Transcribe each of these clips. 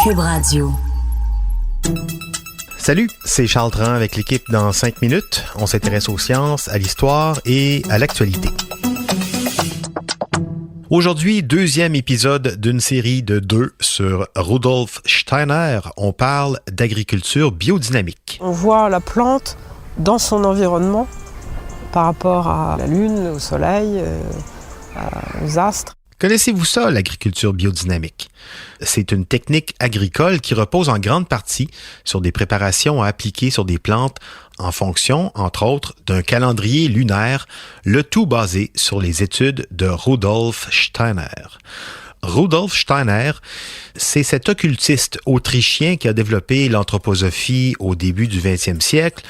Cube Radio. Salut, c'est Charles Dran avec l'équipe dans 5 minutes. On s'intéresse aux sciences, à l'histoire et à l'actualité. Aujourd'hui, deuxième épisode d'une série de 2 sur Rudolf Steiner. On parle d'agriculture biodynamique. On voit la plante dans son environnement par rapport à la Lune, au Soleil, aux astres. Connaissez-vous ça, l'agriculture biodynamique? C'est une technique agricole qui repose en grande partie sur des préparations à appliquer sur des plantes en fonction, entre autres, d'un calendrier lunaire, le tout basé sur les études de Rudolf Steiner. Rudolf Steiner, c'est cet occultiste autrichien qui a développé l'anthroposophie au début du 20e siècle.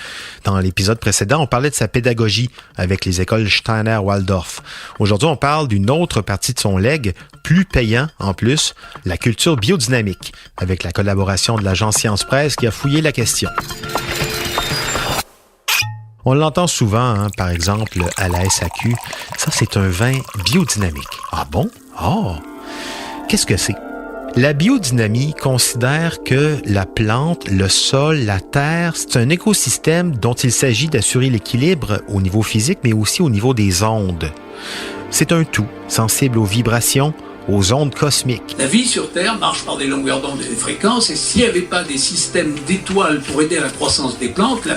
Dans l'épisode précédent, on parlait de sa pédagogie avec les écoles Steiner-Waldorf. Aujourd'hui, on parle d'une autre partie de son legs, plus payant en plus, la culture biodynamique, avec la collaboration de l'agence Science Presse qui a fouillé la question. On l'entend souvent, par exemple, à la SAQ. Ça, c'est un vin biodynamique. Ah bon? Oh! Qu'est-ce que c'est? La biodynamie considère que la plante, le sol, la terre, c'est un écosystème dont il s'agit d'assurer l'équilibre au niveau physique, mais aussi au niveau des ondes. C'est un tout, sensible aux vibrations, aux ondes cosmiques. La vie sur Terre marche par des longueurs d'onde et des fréquences, et s'il n'y avait pas des systèmes d'étoiles pour aider à la croissance des plantes,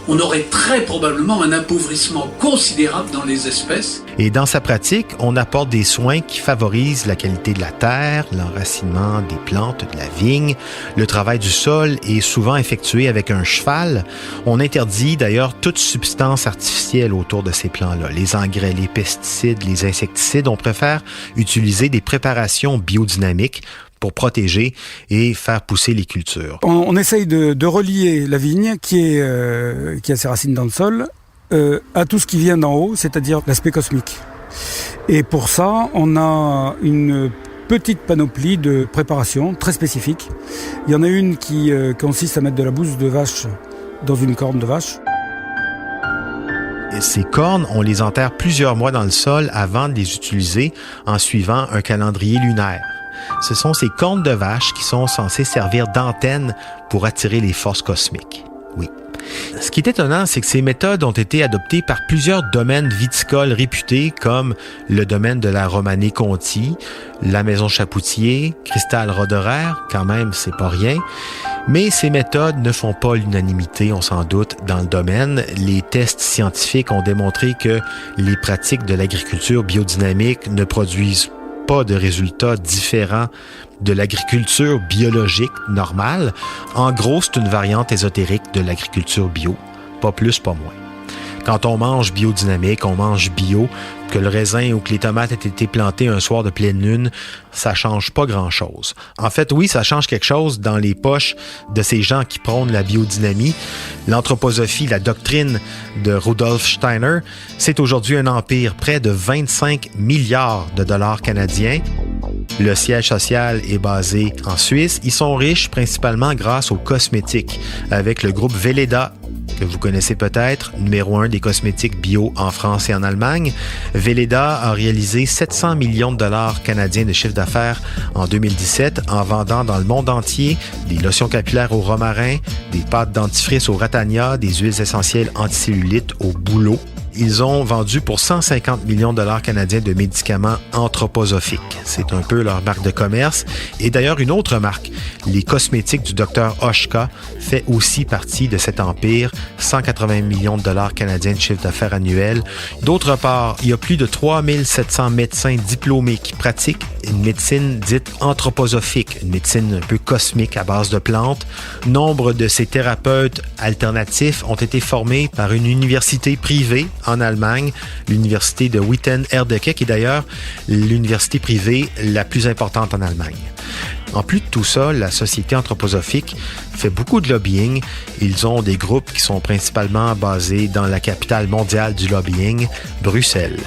on aurait très probablement un appauvrissement considérable dans les espèces. Et dans sa pratique, on apporte des soins qui favorisent la qualité de la terre, l'enracinement des plantes, de la vigne. Le travail du sol est souvent effectué avec un cheval. On interdit d'ailleurs toute substance artificielle autour de ces plants-là. Les engrais, les pesticides, les insecticides. On préfère utiliser des préparations biodynamiques pour protéger et faire pousser les cultures. On essaye de relier la vigne, qui a ses racines dans le sol, à tout ce qui vient d'en haut, c'est-à-dire l'aspect cosmique. Et pour ça, on a une petite panoplie de préparations très spécifiques. Il y en a une qui consiste à mettre de la bouse de vache dans une corne de vache. Ces cornes, on les enterre plusieurs mois dans le sol avant de les utiliser en suivant un calendrier lunaire. Ce sont ces cornes de vache qui sont censées servir d'antenne pour attirer les forces cosmiques. Oui. Ce qui est étonnant, c'est que ces méthodes ont été adoptées par plusieurs domaines viticoles réputés comme le domaine de la Romanée Conti, la Maison Chapoutier, Cristal Roderer, quand même, c'est pas rien. Mais ces méthodes ne font pas l'unanimité, on s'en doute, dans le domaine. Les tests scientifiques ont démontré que les pratiques de l'agriculture biodynamique ne produisent pas de résultats différents de l'agriculture biologique normale. En gros, c'est une variante ésotérique de l'agriculture bio. Pas plus, pas moins. Quand on mange biodynamique, on mange bio, que le raisin ou que les tomates aient été plantées un soir de pleine lune, ça change pas grand-chose. En fait, oui, ça change quelque chose dans les poches de ces gens qui prônent la biodynamie. L'anthroposophie, la doctrine de Rudolf Steiner, c'est aujourd'hui un empire, près de 25 milliards de dollars canadiens. Le siège social est basé en Suisse. Ils sont riches principalement grâce aux cosmétiques, avec le groupe Velleda, que vous connaissez peut-être, numéro 1 des cosmétiques bio en France et en Allemagne. Velleda a réalisé 700 millions de dollars canadiens de chiffre d'affaires en 2017 en vendant dans le monde entier des lotions capillaires au romarin, des pâtes dentifrice au ratania, des huiles essentielles anticellulites au bouleau. Ils ont vendu pour 150 millions de dollars canadiens de médicaments anthroposophiques. C'est un peu leur marque de commerce. Et d'ailleurs, une autre marque, les cosmétiques du Dr Oshka, fait aussi partie de cet empire. 180 millions de dollars canadiens de chiffre d'affaires annuel. D'autre part, il y a plus de 3700 médecins diplômés qui pratiquent une médecine dite anthroposophique, une médecine un peu cosmique à base de plantes. Nombre de ces thérapeutes alternatifs ont été formés par une université privée en Allemagne, l'université de Witten-Herdecke, qui est d'ailleurs l'université privée la plus importante en Allemagne. En plus de tout ça, la Société anthroposophique fait beaucoup de lobbying. Ils ont des groupes qui sont principalement basés dans la capitale mondiale du lobbying, Bruxelles.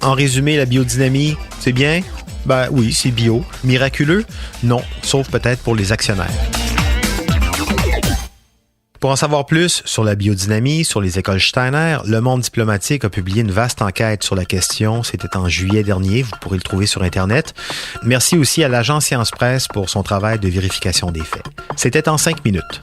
En résumé, la biodynamie, c'est bien? Ben oui, c'est bio. Miraculeux? Non, sauf peut-être pour les actionnaires. Pour en savoir plus sur la biodynamie, sur les écoles Steiner, Le Monde diplomatique a publié une vaste enquête sur la question. C'était en juillet dernier. Vous pourrez le trouver sur Internet. Merci aussi à l'agence Science Presse pour son travail de vérification des faits. C'était en 5 minutes.